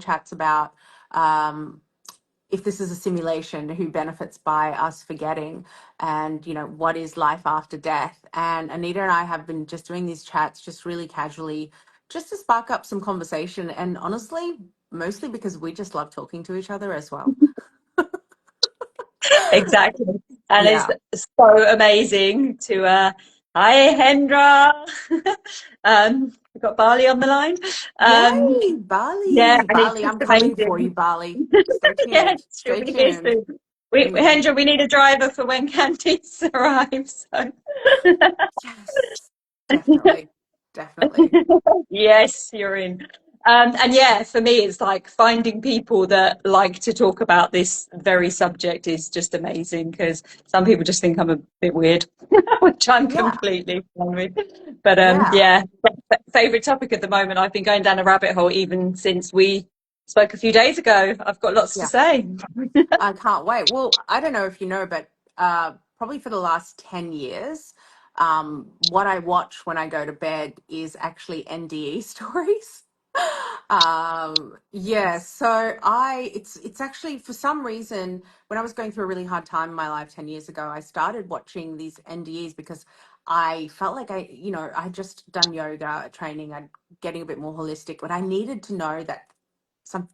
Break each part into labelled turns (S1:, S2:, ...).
S1: chats about if this is a simulation, who benefits by us forgetting, and what is life after death. And Anita and I have been just doing these chats just really casually, just to spark up some conversation, and honestly, mostly because we just love talking to each other as well.
S2: Exactly. And
S1: Yeah.
S2: it's so amazing to hi Hendra. We've got Bali on the line.
S1: Yay,
S2: Yeah,
S1: Bali.
S2: and it's
S1: Bali,
S2: just
S1: I'm coming for
S2: amazing.
S1: you, Bali. Stay
S2: Yeah,
S1: tuned.
S2: she'll
S1: Stay
S2: be here
S1: tuned.
S2: soon.
S1: Mm.
S2: Hendra, we need a driver for when Candice arrives. So.
S1: Yes, definitely. Definitely.
S2: Yes, you're in. And yeah, for me, it's like finding people that like to talk about this very subject is just amazing, because some people just think I'm a bit weird, which I'm
S1: Yeah.
S2: completely fine with. But
S1: Yeah.
S2: yeah, favorite topic at the moment. I've been going down a rabbit hole even since we spoke a few days ago. I've got lots to
S1: Yeah.
S2: say.
S1: I can't wait. Well, I don't know if you know, but probably for the last 10 years, what I watch when I go to bed is actually NDE stories. Yeah, so it's actually, for some reason, when I was going through a really hard time in my life 10 years ago, I started watching these NDEs because I felt like I had just done yoga training, I'm getting a bit more holistic, but I needed to know that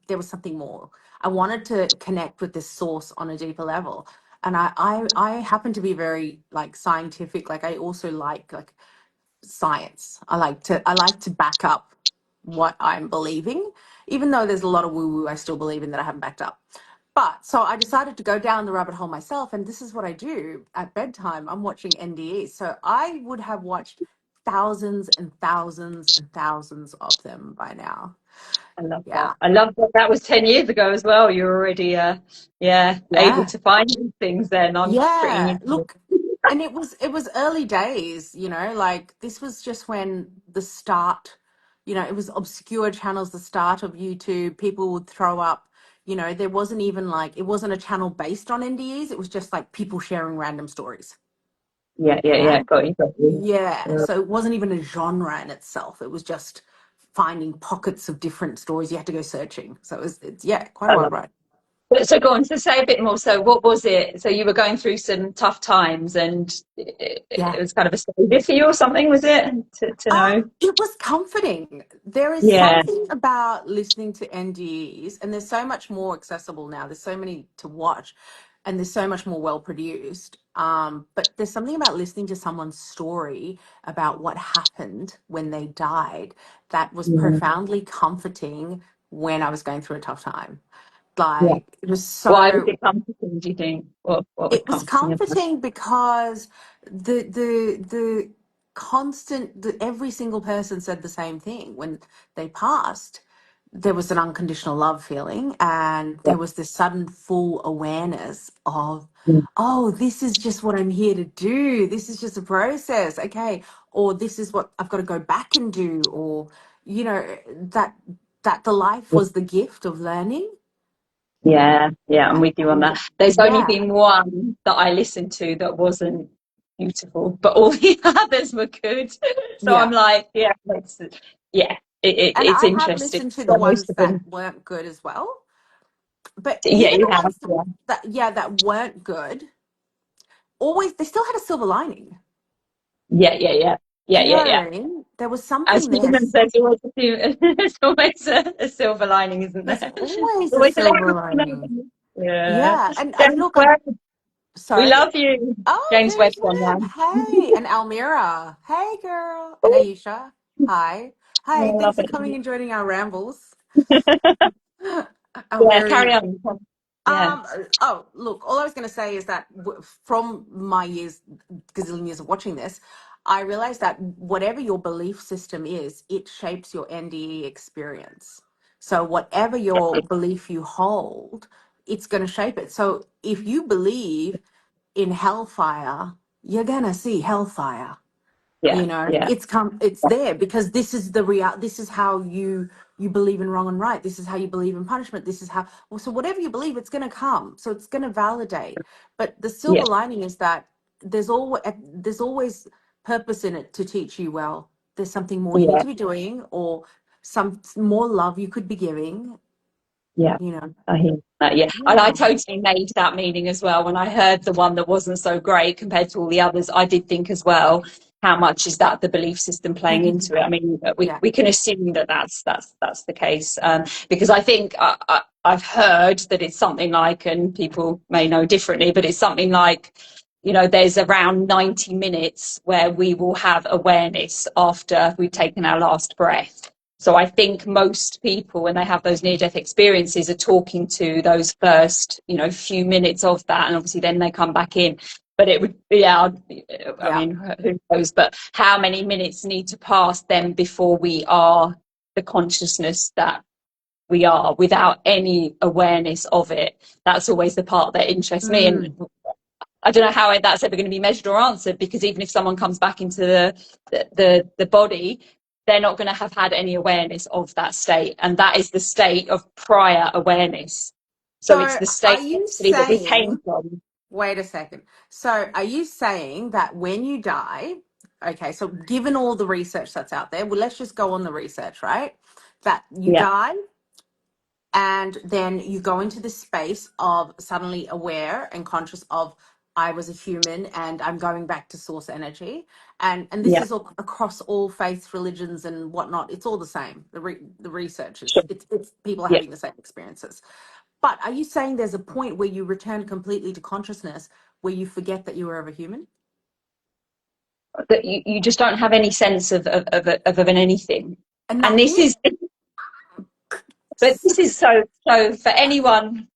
S1: there was something more. I wanted to connect with this source on a deeper level. And I happen to be very like scientific. Like I also like science. I like to back up what I'm believing, even though there's a lot of woo woo I still believe in that I haven't backed up. But so I decided to go down the rabbit hole myself, and this is what I do at bedtime. I'm watching NDEs. So I would have watched thousands and thousands and thousands of them by now.
S2: I love that.
S1: Yeah.
S2: I love that. That was 10 years ago as well. You're already, yeah, able
S1: Yeah.
S2: to find these things then. I'm pretty
S1: Yeah,
S2: new to
S1: look, and it was early days, like this was just when the start, it was obscure channels, the start of YouTube. People would throw up, there wasn't even like, it wasn't a channel based on NDEs, it was just like people sharing random stories.
S2: Yeah, yeah,
S1: Yeah.
S2: yeah. Got you.
S1: Yeah,
S2: Yeah.
S1: so it wasn't even a genre in itself. It was just finding pockets of different stories. You had to go searching. So it's yeah, quite a
S2: I
S1: wild
S2: love
S1: ride.
S2: So go on to say a bit more. So what was it? So you were going through some tough times, and
S1: Yeah.
S2: it was kind of a savior for you or something, was it? To know?
S1: It was comforting. There is
S2: Yeah,
S1: something about listening to NDEs, and there's so much more accessible now. There's so many to watch, and there's so much more well produced. But there's something about listening to someone's story about what happened when they died that was
S2: yeah,
S1: profoundly comforting when I was going through a tough time.
S2: yeah.
S1: Like it was
S2: Why was
S1: so
S2: it comforting, do you think? What was
S1: it was
S2: comforting about
S1: comforting because the constant every single person said the same thing when they passed. There was an unconditional love feeling, and
S2: it?
S1: there was this sudden full awareness of,
S2: Yeah,
S1: oh, this is just what I'm here to do, this is just a process, okay, or this is what I've got to go back and do, or that the life
S2: yeah.
S1: was the gift of learning.
S2: Yeah, yeah, I'm with you on that.
S1: And
S2: There's only
S1: yeah,
S2: been one that I listened to that wasn't beautiful, but all the others were good. So I'm
S1: yeah.
S2: like, yeah,
S1: And
S2: it's
S1: I have
S2: interesting.
S1: listened to
S2: So
S1: the
S2: most
S1: ones
S2: of
S1: that
S2: them,
S1: weren't good as well. But
S2: yeah,
S1: even
S2: you
S1: the
S2: have,
S1: ones that yeah, that weren't good, always they still had a silver lining.
S2: yeah,
S1: Do you know
S2: yeah,
S1: what
S2: yeah.
S1: I mean? There was
S2: As
S1: something there.
S2: humans, there's always a silver lining, isn't
S1: There's
S2: there?
S1: always a
S2: Always a
S1: silver
S2: little
S1: lining.
S2: yeah.
S1: Yeah. And
S2: James
S1: look,
S2: Webb, we
S1: sorry.
S2: love you.
S1: Oh,
S2: James
S1: James
S2: Webb's
S1: Webb.
S2: online.
S1: Hey. And Almira. Hey, girl. And
S2: Oh,
S1: Aisha. Hi. Hi.
S2: I love
S1: Thanks for coming
S2: it.
S1: and joining our rambles. And
S2: Yeah,
S1: we're
S2: carry on. Yeah.
S1: look, all I was going to say is that from my years, gazillion years of watching this, I realized that whatever your belief system is, it shapes your NDE experience. So whatever your belief you hold, it's going to shape it. So if you believe in hellfire, you're going to see hellfire.
S2: Yeah, yeah,
S1: It's there because this is the this is how you believe in wrong and right, this is how you believe in punishment, this is how, well, so whatever you believe, it's going to come, so it's going to validate. But the
S2: yeah,
S1: silver lining is that there's always purpose in it to teach you, there's something more you need
S2: yeah,
S1: to be doing, or some more love you could be giving.
S2: Yeah,
S1: you know.
S2: I hear that. Yeah, and I
S1: Yeah.
S2: totally made that meaning as well. When I heard the one that wasn't so great compared to all the others, I did think as well, how much is that the belief system playing into it? I mean,
S1: Yeah.
S2: we can assume that that's the case, because I think I've heard that it's something like, and people may know differently, but it's something like, you know, there's around 90 minutes where we will have awareness after we've taken our last breath. So I think most people, when they have those near-death experiences, are talking to those first, you know, few minutes of that, and obviously then they come back in. But it would, yeah, I
S1: Yeah.
S2: mean, who knows? But how many minutes need to pass then before we are the consciousness that we are without any awareness of it? That's always the part that interests me. And
S1: Mm.
S2: I don't know how that's ever going to be measured or answered, because even if someone comes back into the body, they're not going to have had any awareness of that state, and that is the state of prior awareness. So it's
S1: So
S2: the
S1: are
S2: state
S1: you
S2: actually that we came
S1: saying,
S2: from.
S1: wait a second. So are you saying that when you die, okay, so given all the research that's out there, well, let's just go on the research, right? That you
S2: Yeah,
S1: die and then you go into this space of suddenly aware and conscious of, I was a human and I'm going back to source energy. And this
S2: yeah,
S1: is all, across all faiths, religions and whatnot. It's all the same. The research is,
S2: sure.
S1: it's people are
S2: Yeah,
S1: having the same experiences. But are you saying there's a point where you return completely to consciousness where you forget that you were ever human?
S2: that you just don't have any sense of an anything.
S1: And
S2: And
S1: not
S2: this
S1: here?
S2: is, but this is so for anyone,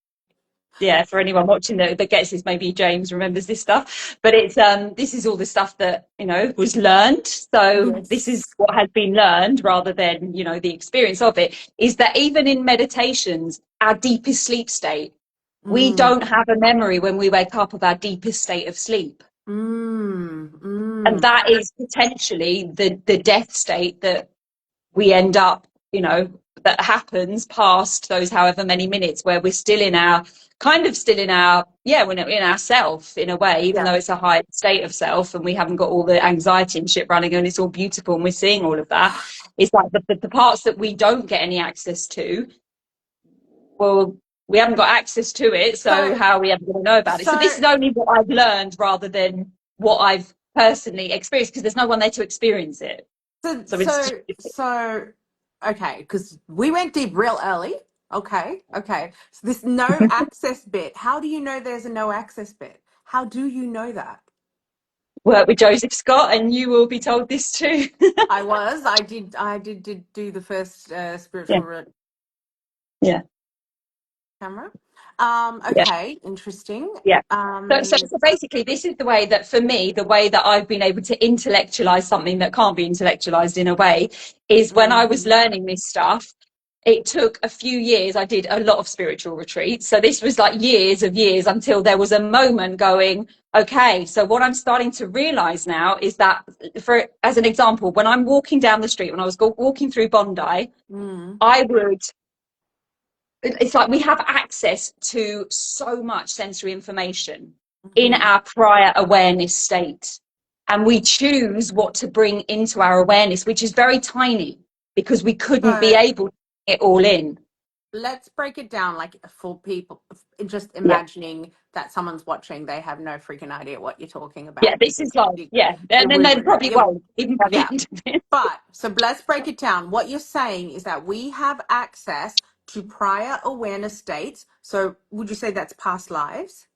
S2: yeah, for anyone watching that gets this, maybe James remembers this stuff, but it's this is all the stuff that, you know, was learned. So this is
S1: Yes.
S2: what has been learned, rather than, you know, the experience of it, is that even in meditations, our deepest sleep state, we
S1: Mm,
S2: don't have a memory when we wake up of our deepest state of sleep. And
S1: mm.
S2: that is potentially the death state that we end up, you know, that happens past those however many minutes, where we're still in our, kind of still in our, yeah, we're in our self in a way, even
S1: Yeah.
S2: though it's a high state of self and we haven't got all the anxiety and shit running and it's all beautiful and we're seeing all of that. It's like the parts that we don't get any access to, well, we haven't got access to it, so
S1: So,
S2: how are we ever going to know about it? So
S1: so
S2: this is only what I've learned rather than what I've personally experienced, because there's no one there to experience it.
S1: So,
S2: So it's just,
S1: so, so, okay, because we went deep real early. Okay, okay. So this no access bit, how do you know there's a no access bit? How do you know that?
S2: work with Joseph Scott, and you will be told this too.
S1: I did do the first
S2: Yeah,
S1: spiritual
S2: yeah,
S1: camera.
S2: yeah,
S1: Okay, interesting.
S2: yeah.
S1: Um,
S2: So basically, this is the way that, for me, the way that I've been able to intellectualize something that can't be intellectualized in a way, is when I was
S1: mhm,
S2: learning this stuff. It took a few years. I did a lot of spiritual retreats. So this was like years of years, until there was a moment going, okay, so what I'm starting to realize now is that, for as an example, when I'm walking down the street, when I was walking through Bondi,
S1: mm,
S2: I would, it's like we have access to so much sensory information in
S1: mhm.
S2: our prior awareness state. And we choose what to bring into our awareness, which is very tiny, because we couldn't be
S1: So
S2: able to get it all in.
S1: let's break it down like for people just
S2: Yeah.
S1: imagining that someone's watching, they have no freaking idea what you're talking
S2: Yeah,
S1: about
S2: this is
S1: because
S2: like, yeah. And then
S1: we
S2: they
S1: would,
S2: probably won't, even by the
S1: yeah.
S2: end of it.
S1: But so let's break it down. What you're saying is that we have access to prior awareness states. So would you say that's past lives?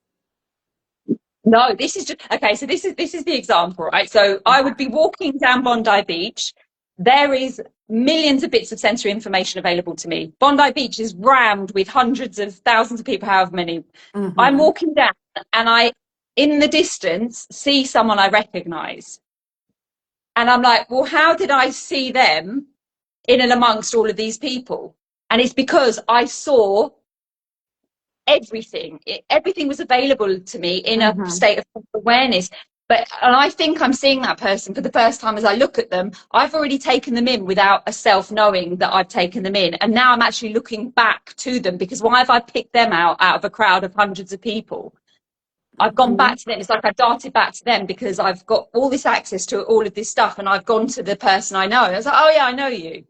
S2: No, this is just okay. So this is the example, right? So I
S1: Okay.
S2: would be walking down Bondi Beach. There is millions of bits of sensory information available to me. Bondi Beach is rammed with hundreds of thousands of people, however many. I'm
S1: Mm-hmm.
S2: walking down, and I, in the distance, see someone I recognise, and I'm like, well, how did I see them in and amongst all of these people? And it's because I saw everything. Everything was available to me in a
S1: Mm-hmm.
S2: state of awareness. But, and I think I'm seeing that person for the first time. As I look at them, I've already taken them in without a self knowing that I've taken them in. And now I'm actually looking back to them, because why have I picked them out of a crowd of hundreds of people? I've gone
S1: Mm-hmm.
S2: back to them. It's like I darted back to them because I've got all this access to all of this stuff, and I've gone to the person I know. I was like, oh yeah, I know you.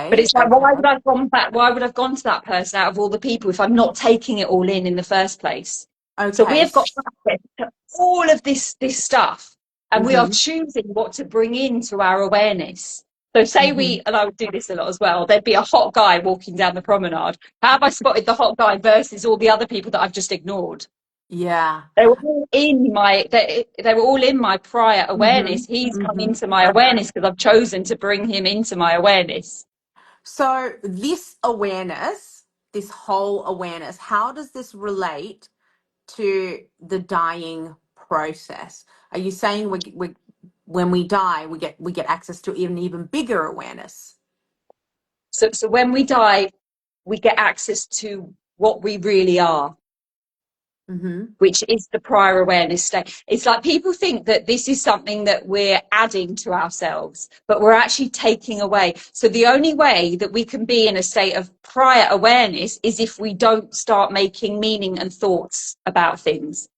S2: But
S1: Okay.
S2: it's like, why
S1: Okay.
S2: would I have gone back? Why would I have gone to that person out of all the people if I'm not taking it all in the first place? So we
S1: Okay.
S2: have got access to all of this stuff, and we are
S1: Mm-hmm.
S2: choosing what to bring into our awareness. So say
S1: Mm-hmm.
S2: we, and I would do this a lot as well, there'd be a hot guy walking down the promenade. How have I spotted the hot guy versus all the other people that I've just ignored?
S1: Yeah.
S2: They were all in my prior
S1: Mm-hmm.
S2: awareness. He's come
S1: Mm-hmm.
S2: into my awareness because I've chosen to bring him into my awareness.
S1: So this awareness, this whole awareness, how does this relate to the dying process? Are you saying we when we die, we get access to an even bigger awareness?
S2: So when we die, we get access to what we really are,
S1: Mm-hmm.
S2: which is the prior awareness state. It's like people think that this is something that we're adding to ourselves, but we're actually taking away. So the only way that we can be in a state of prior awareness is if we don't start making meaning and thoughts about things.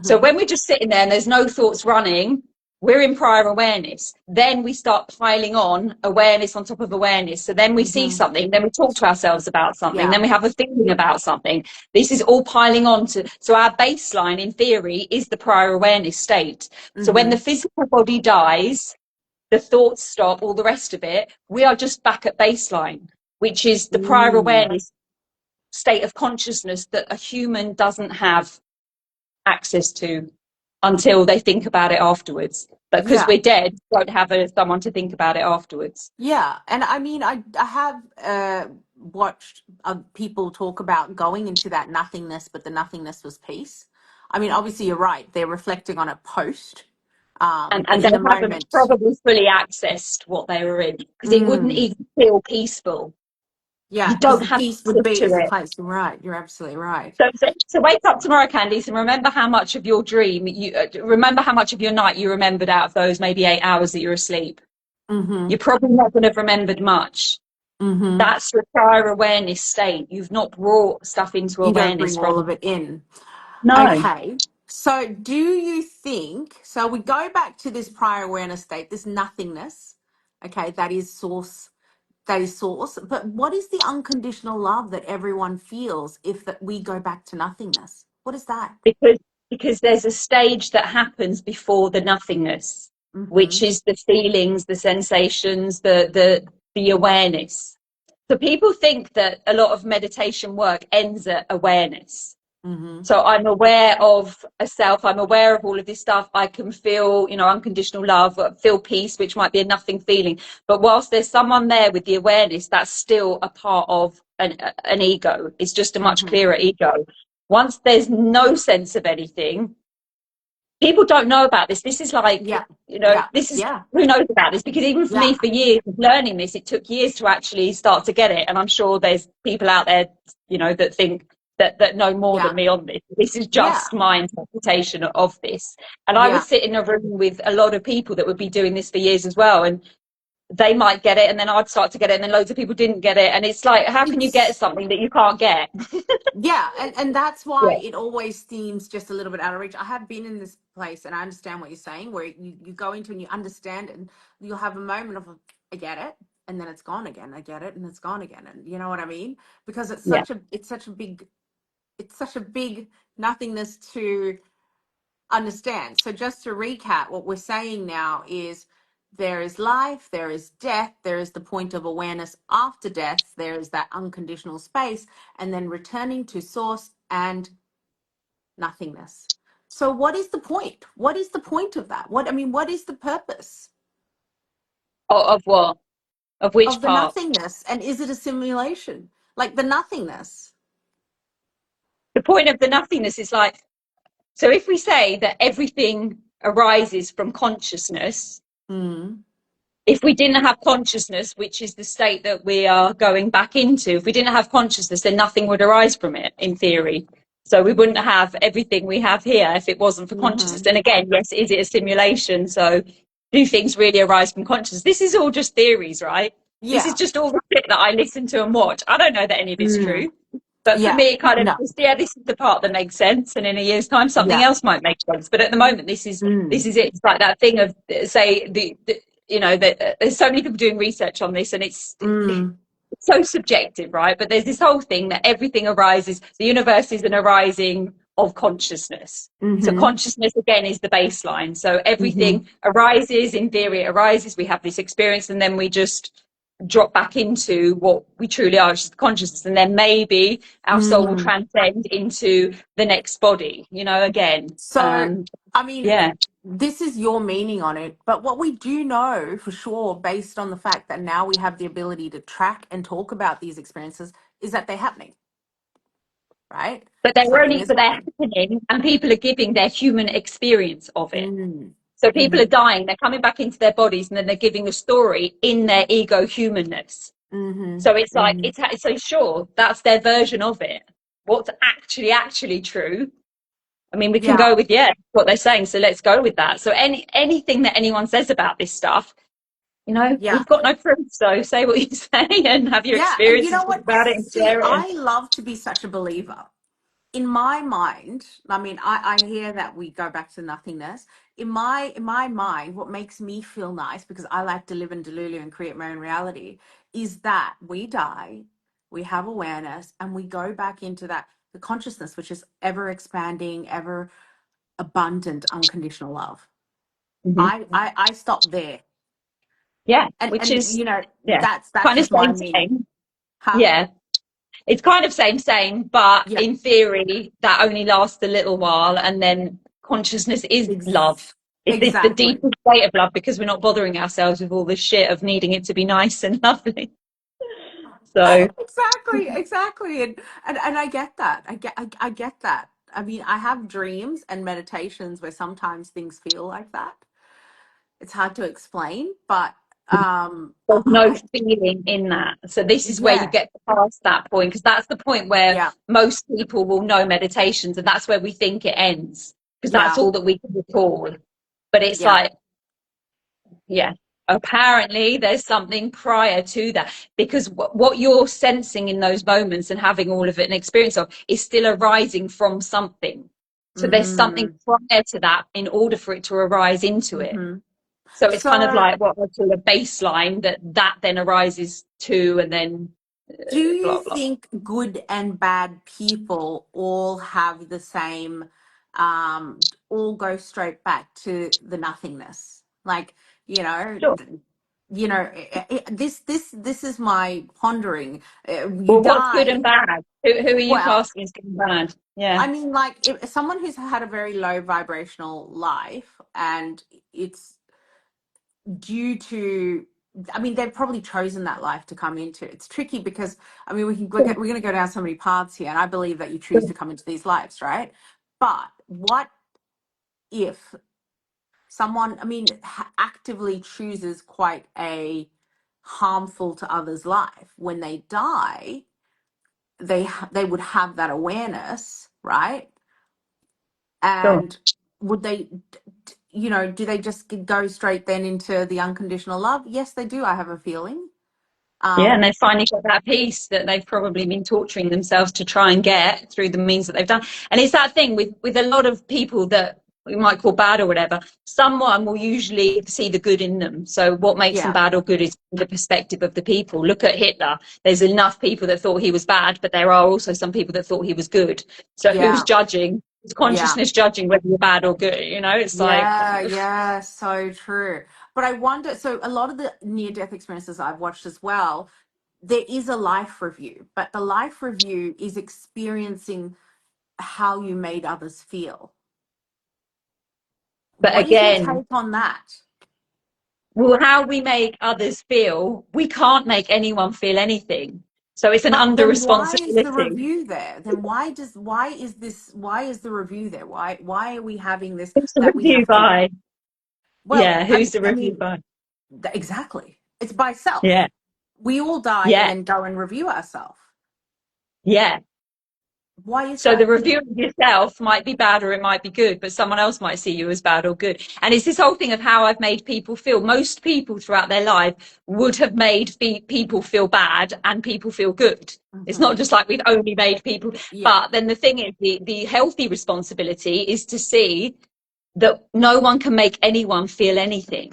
S2: So
S1: Mm-hmm.
S2: when we're just sitting there and there's no thoughts running, we're in prior awareness. Then we start piling on awareness on top of awareness. So then we see
S1: Mm-hmm.
S2: something, then we talk to ourselves about something,
S1: Yeah.
S2: then we have a feeling about something. This is all piling on to, so our baseline in theory is the prior awareness state. So when the
S1: Mm-hmm.
S2: physical body dies, the thoughts stop, all the rest of it, we are just back at baseline, which is the prior
S1: Mm.
S2: awareness state of consciousness that a human doesn't have access to until they think about it afterwards. But because
S1: Yeah.
S2: we're dead, we won't have someone to think about it afterwards.
S1: Yeah, and I mean, I have watched people talk about going into that nothingness, but the nothingness was peace. I mean, obviously, you're right. They're reflecting on it post, but
S2: And they
S1: in the
S2: haven't
S1: moment,
S2: probably fully accessed what they were in because it wouldn't
S1: mm,
S2: even feel peaceful.
S1: yeah,
S2: You
S1: because
S2: don't
S1: the
S2: have
S1: peace would
S2: access
S1: be
S2: to
S1: is the
S2: it.
S1: place. You're right. You're absolutely right.
S2: So wake up tomorrow, Candice, and remember how much of your dream you remember how much of your night you remembered out of those maybe 8 hours that you're asleep.
S1: Mm-hmm.
S2: You're probably not going to have remembered much.
S1: Mm-hmm.
S2: That's the prior awareness state. You've not brought stuff into
S1: You don't
S2: awareness
S1: bring all of
S2: from.
S1: it in.
S2: No,
S1: Okay. So, do you think? So, we go back to this prior awareness state, this nothingness. Okay, that is source, but what is the unconditional love that everyone feels if that we go back to nothingness? What is that?
S2: because because there's a stage that happens before the nothingness, which
S1: Mm-hmm.
S2: is the feelings, the sensations, the awareness. So people think that a lot of meditation work ends at awareness.
S1: Mm-hmm.
S2: So I'm aware of a self, I'm aware of all of this stuff. I can feel, unconditional love, feel peace, which might be a nothing feeling. But whilst there's someone there with the awareness, that's still a part of an ego. It's just a much
S1: Mm-hmm.
S2: clearer ego. Once there's no sense of anything, people don't know about this. This is like,
S1: Yeah. Yeah.
S2: this is,
S1: Yeah.
S2: who knows about this? Because even for
S1: Yeah.
S2: me, for years of learning this, it took years to actually start to get it. And I'm sure there's people out there, that think that know more
S1: Yeah.
S2: than me on this. This is
S1: Yeah.
S2: just my interpretation of this. And I would
S1: Yeah.
S2: sit in a room with a lot of people that would be doing this for years as well. And they might get it, and then I'd start to get it, and then loads of people didn't get it. And it's like, how can you get
S1: It's
S2: something that you can't get?
S1: Yeah, and that's why
S2: Yeah.
S1: it always seems just a little bit out of reach. I have been in this place and I understand what you're saying, where you go into and you understand it and you'll have a moment of, I get it, and then it's gone again. I get it, and it's gone again. And you know what I mean? Because
S2: Yeah.
S1: it's such a big nothingness to understand. So just to recap, what we're saying now is there is life, there is death, there is the point of awareness after death, there is that unconditional space, and then returning to source and nothingness. So what is the point? What is the point of that? What is the purpose
S2: Of what? Of which
S1: of the
S2: part?
S1: nothingness? And is it a simulation? Like the nothingness.
S2: The point of the nothingness is like, so if we say that everything arises from consciousness,
S1: Mm,
S2: if we didn't have consciousness, which is the state that we are going back into, if we didn't have consciousness, then nothing would arise from it, in theory. So we wouldn't have everything we have here if it wasn't for consciousness.
S1: mm-hmm.
S2: And again, yes, is it a simulation? So do things really arise from consciousness? This is all just theories, right? This is
S1: Yeah.
S2: just all the shit that I listen to and watch. I don't know that any of it's
S1: Mm,
S2: true. But for
S1: yeah.
S2: me, it kind of
S1: No.
S2: just, yeah, this is the part that makes sense. And in a year's time, something
S1: Yeah.
S2: else might make sense. But at the moment, this
S1: Mm,
S2: is it. It's like that thing of, say, you know, that there's so many people doing research on this, and it's
S1: Mm.
S2: so subjective, right? But there's this whole thing that everything arises, the universe is an arising of consciousness. So
S1: Mm-hmm.
S2: consciousness again is the baseline. So
S1: Mm-hmm.
S2: everything arises, in theory it arises, we have this experience, and then we just drop back into what we truly are, which is the consciousness. And then maybe our soul will
S1: Mm.
S2: transcend into the next body, you know, again.
S1: So, I mean,
S2: Yeah.
S1: this is your meaning on it, but what we do know for sure, based on the fact that now we have the ability to track and talk about these experiences, is that they're happening, right? Something is
S2: But they're
S1: happening.
S2: happening, and people are giving their human experience of it.
S1: Mm.
S2: So people are
S1: Mm-hmm.
S2: dying, they're coming back into their bodies, and then they're giving a story in their ego humanness.
S1: Mm-hmm.
S2: So it's like,
S1: Mm-hmm.
S2: it's so sure, that's their version of it. What's actually true? I mean, we can
S1: Yeah.
S2: go with, yeah, what they're saying. So let's go with that. So anything that anyone says about this stuff, you know,
S1: Yeah.
S2: we've got no proof. So say what you say and have your
S1: Yeah. And you
S2: experiences,
S1: know
S2: talk
S1: what?
S2: about it and
S1: See,
S2: share it. And
S1: I love to be such a believer. In my mind, I mean, I hear that we go back to nothingness. In my mind, what makes me feel nice, because I like to live in Delulu and create my own reality, is that we die, we have awareness, and we go back into that the consciousness, which is ever expanding, ever abundant, unconditional love.
S2: Mhm.
S1: I stop there,
S2: Yeah,
S1: and
S2: which is, yeah,
S1: that's
S2: kind of
S1: just my
S2: same,
S1: meaning,
S2: same.
S1: huh?
S2: Yeah. It's kind of same, but
S1: Yeah,
S2: in theory, that only lasts a little while, and then consciousness is
S1: ex-
S2: love. It's the
S1: exactly.
S2: deepest state of love because we're not bothering ourselves with all this shit of needing it to be nice and lovely. So,
S1: Exactly, and I get that. I get that. I mean, I have dreams and meditations where sometimes things feel like that. It's hard to explain, but
S2: there's no feeling in that. So this is where you
S1: yeah,
S2: get past that point, because that's the point where
S1: yeah,
S2: most people will know meditations, and that's where we think it ends, because that's
S1: yeah,
S2: all that we can recall. But it's
S1: yeah.
S2: like, yeah, apparently there's something prior to that, because what you're sensing in those moments and having all of it an experience of is still arising from something. So there's something
S1: Mm,
S2: prior to that in order for it to arise into it.
S1: hmm.
S2: So it's kind of
S1: So,
S2: like what I call a baseline that then arises to, and then
S1: do you
S2: blah blah.
S1: think good and bad people all have the same, all go straight back to the nothingness? Like, you know,
S2: Sure.
S1: this is my pondering. You
S2: Well, what's good and
S1: die.
S2: bad? Who are you
S1: Well,
S2: classing as good and bad? Yeah.
S1: I mean, like, if someone who's had a very low vibrational life, and it's due to, I mean, they've probably chosen that life to come into. It's tricky because, I mean, we're going to go down so many paths here, and I believe that you choose to come into these lives, right? But what if someone, I mean, actively chooses quite a harmful to others life? When they die, they would have that awareness, right?
S2: Sure.
S1: And would they, do they just go straight then into the unconditional love? Yes, they do. I have a feeling.
S2: Yeah, and
S1: Um,
S2: they've finally got that peace that they've probably been torturing themselves to try and get through the means that they've done. And it's that thing with a lot of people that we might call bad or whatever. Someone will usually see the good in them. So what makes them
S1: yeah,
S2: bad or good is the perspective of the people. Look at Hitler. There's enough people that thought he was bad, but there are also some people that thought he was good. So who's
S1: yeah,
S2: judging? Is
S1: yeah,
S2: consciousness judging whether you're bad or good? You know, it's like,
S1: yeah, so true. But I wonder, so a lot of the near-death experiences I've watched as well, there is a life review, but the life review is experiencing how you made others feel.
S2: but
S1: What is your
S2: again,
S1: take on that?
S2: well, how we make others feel, we can't make anyone feel anything. So it's an
S1: But
S2: under
S1: then why is the
S2: responsibility.
S1: review there? Then why is the review there? Why are we having this
S2: Who's the
S1: that we
S2: review
S1: have to,
S2: by?
S1: well,
S2: Yeah, who's the
S1: I
S2: review
S1: mean,
S2: by?
S1: exactly. It's by self.
S2: Yeah,
S1: We all die and
S2: yeah,
S1: then go and review ourselves.
S2: yeah.
S1: Why is
S2: So the
S1: that?
S2: review of yourself might be bad or it might be good, but someone else might see you as bad or good. And it's this whole thing of how I've made people feel. Most people throughout their life would have made people feel bad and people feel good. It's not
S1: Hmm.
S2: just like we've only made people.
S1: Yeah.
S2: But then the thing is, the healthy responsibility is to see that no one can make anyone feel anything.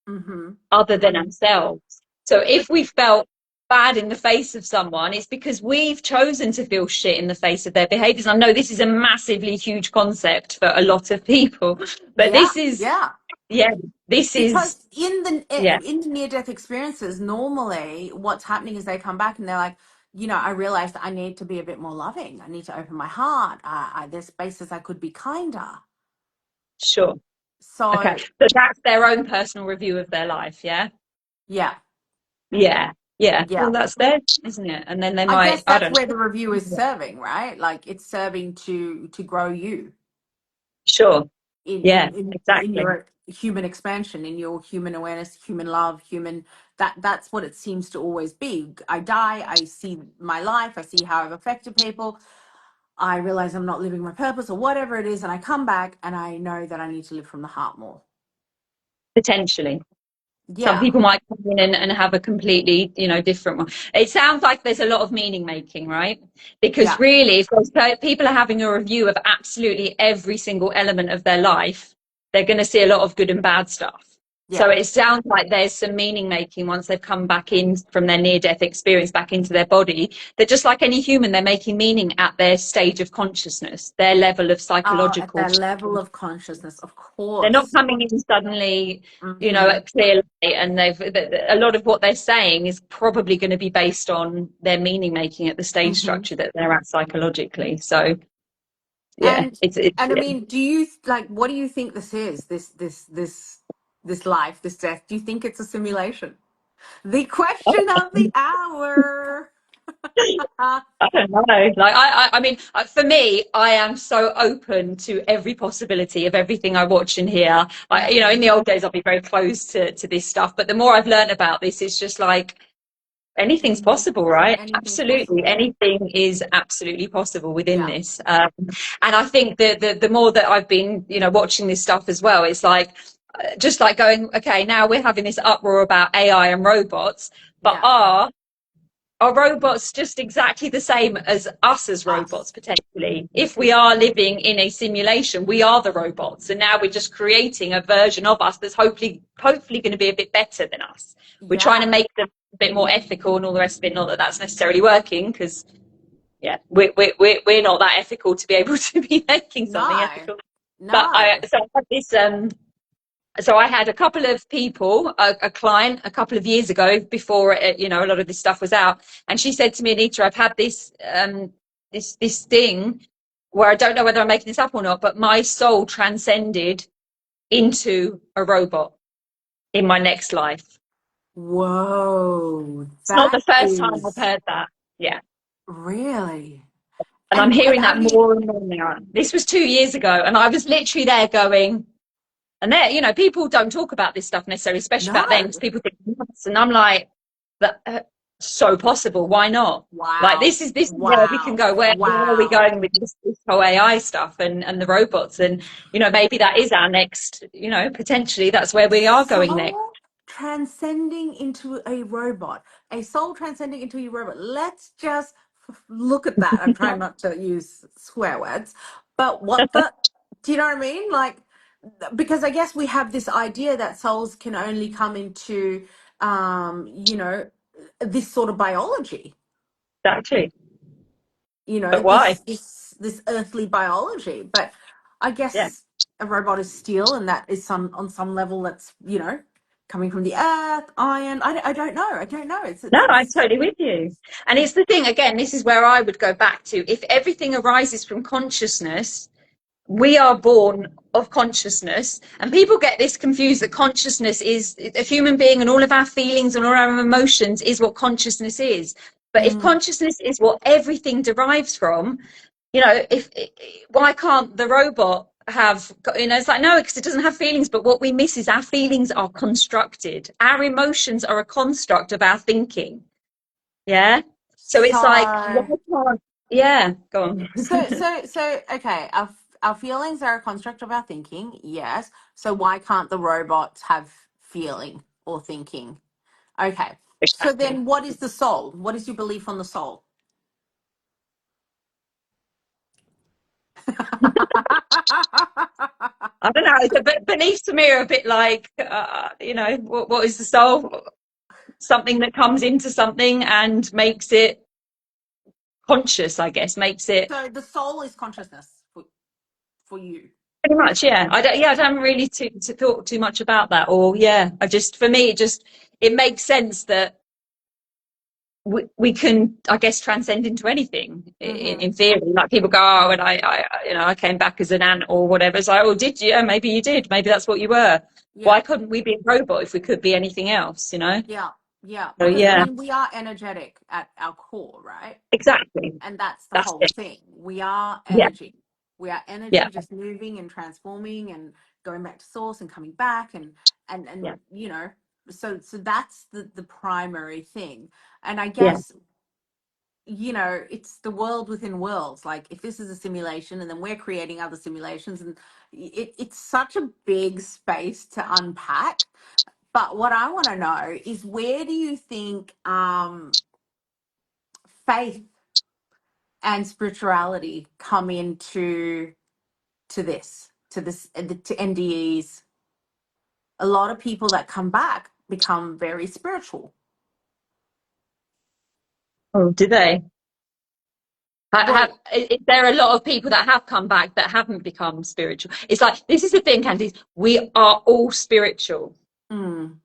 S1: Mm-hmm.
S2: other than ourselves. So if we felt bad in the face of someone, it's because we've chosen to feel shit in the face of their behaviors. I know this is a massively huge concept for a lot of people, but
S1: Yeah,
S2: this is,
S1: yeah.
S2: yeah, this is,
S1: Because in the
S2: yeah,
S1: near death experiences, normally what's happening is they come back and they're like, I realized I need to be a bit more loving. I need to open my heart. There's spaces I could be kinder.
S2: sure. Okay.
S1: So
S2: So that's their own personal review of their life. Yeah.
S1: yeah,
S2: Yeah. Yeah.
S1: yeah.
S2: Well, that's theirs, isn't it? And then they
S1: I guess
S2: might, I
S1: that's
S2: don't
S1: where the review is
S2: know.
S1: serving, right? Like it's serving to grow you
S2: Sure.
S1: in
S2: Yeah, exactly.
S1: your human expansion, in your human awareness, human love, human that's what it seems to always be. I die, I see my life, I see how I've affected people, I realize I'm not living my purpose or whatever it is, and I come back and I know that I need to live from the heart more.
S2: Potentially. Some
S1: Yeah,
S2: people might come in and have a completely, different one. It sounds like there's a lot of meaning making, right? Because
S1: yeah,
S2: really, if those people are having a review of absolutely every single element of their life, they're going to see a lot of good and bad stuff. So
S1: yeah.
S2: it sounds like there's some meaning making once they've come back in from their near death experience back into their body. That just like any human, they're making meaning at their stage of consciousness, their level of
S1: At
S2: psychological.
S1: their level of consciousness, of
S2: They're not
S1: course.
S2: coming in suddenly,
S1: Hmm.
S2: at clear light, and a lot of what they're saying is probably going to be based on their meaning making at the stage
S1: Hmm.
S2: structure that they're at psychologically. So yeah,
S1: And
S2: it's
S1: I
S2: yeah.
S1: mean, do you like what do you think this is? This life, this death? Do you think it's a simulation? The question of the hour.
S2: I don't know. Like I mean, for me, I am so open to every possibility of everything I watch and hear. In
S1: Hmm.
S2: the old days, I'd be very closed to this stuff, but the more I've learned about this, it's just like anything's
S1: Hmm.
S2: possible, right?
S1: Anything's
S2: Absolutely,
S1: possible.
S2: anything is absolutely possible within
S1: Yeah.
S2: this. And I think that the more that I've been, watching this stuff as well, it's like just like going, okay, now we're having this uproar about AI and robots, but
S1: Yeah.
S2: are robots just exactly the same as us as robots
S1: Us.
S2: potentially? If we are living in a simulation, we are the robots, and now we're just creating a version of us that's hopefully going to be a bit better than us. We're trying to
S1: Yeah.
S2: make them a bit more ethical and all the rest of it. Not that that's necessarily working, because yeah, we're not that ethical to be able to be making something
S1: No.
S2: ethical. But
S1: No.
S2: I had this so I had a couple of people, a client, a couple of years ago, before a lot of this stuff was out, and she said to me, Anita, I've had this thing where I don't know whether I'm making this up or not, but my soul transcended into a robot in my next life.
S1: Whoa.
S2: It's not the
S1: That
S2: first time I've
S1: is
S2: heard that. Yeah.
S1: really.
S2: And I'm
S1: And
S2: hearing
S1: have
S2: that
S1: you
S2: more and more now. This was 2 years ago, and I was literally there going, and there, people don't talk about this stuff necessarily, especially back then, because
S1: no.
S2: people think nuts. And I'm like, that so possible. Why not? Like
S1: Wow.
S2: this is where we can
S1: Wow.
S2: go. Where are we
S1: Wow.
S2: going with this whole AI stuff and the robots? And maybe that is our next. Potentially that's where we are going next.
S1: Soul transcending into a robot. A soul transcending into a robot. Let's just look at that. I'm trying not to use swear words, but what the, do you know what I mean? Like, because I guess we have this idea that souls can only come into, you know, this sort of biology,
S2: Exactly. But why?
S1: this earthly biology. But I
S2: Yeah.
S1: guess a robot is steel, and that is on some level that's coming from the earth, iron. I don't know. I don't know.
S2: No, I'm
S1: It's
S2: totally with you. And it's the thing again. This is where I would go back to. If everything arises from consciousness, we are born of consciousness, and people get this confused that consciousness is a human being and all of our feelings and all our emotions is what consciousness is. But if
S1: mm,
S2: consciousness is what everything derives from, if why can't the robot have, it's like, no, because it doesn't have feelings. But what we miss is our feelings are constructed, our emotions are a construct of our thinking. Yeah. So it's like, why
S1: so
S2: can't, yeah, go on.
S1: okay. Our feelings are a construct of our thinking. Yes. So why can't the robots have feeling or thinking? Okay. So
S2: Exactly.
S1: then, what is the soul? What is your belief on the soul?
S2: I don't know. The beliefs to me are a bit like, what is the soul? Something that comes into something and makes it conscious, I guess, makes it
S1: So the soul is consciousness for you.
S2: pretty much, yeah. I don't really to talk too much about that, or yeah, for me, it makes sense that we can, I guess, transcend into anything
S1: Mm-hmm.
S2: in theory. Like people go, oh, and I came back as an ant or whatever. It's like, oh, did you? Yeah, maybe you did. Maybe that's what you were.
S1: Yeah.
S2: Why couldn't we be a robot if we could be anything else?
S1: Yeah. Yeah.
S2: So
S1: Because I
S2: yeah,
S1: mean, we are energetic at our core, right?
S2: exactly.
S1: And that's the
S2: That's
S1: whole
S2: it.
S1: thing. We are
S2: Yeah,
S1: energy. We are
S2: yeah,
S1: energy just moving and transforming and going back to source and coming back
S2: yeah,
S1: and so that's the primary thing. And I
S2: yeah.
S1: guess it's the world within worlds. Like if this is a simulation and then we're creating other simulations, and it's such a big space to unpack. But what I want to know is, where do you think faith and spirituality come into to NDEs? A lot of people that come back become very spiritual.
S2: Oh, do they?
S1: Well,
S2: Is there a lot of people that have come back that haven't become spiritual? It's like, this is the thing, Candice. We are all spiritual.
S1: mm,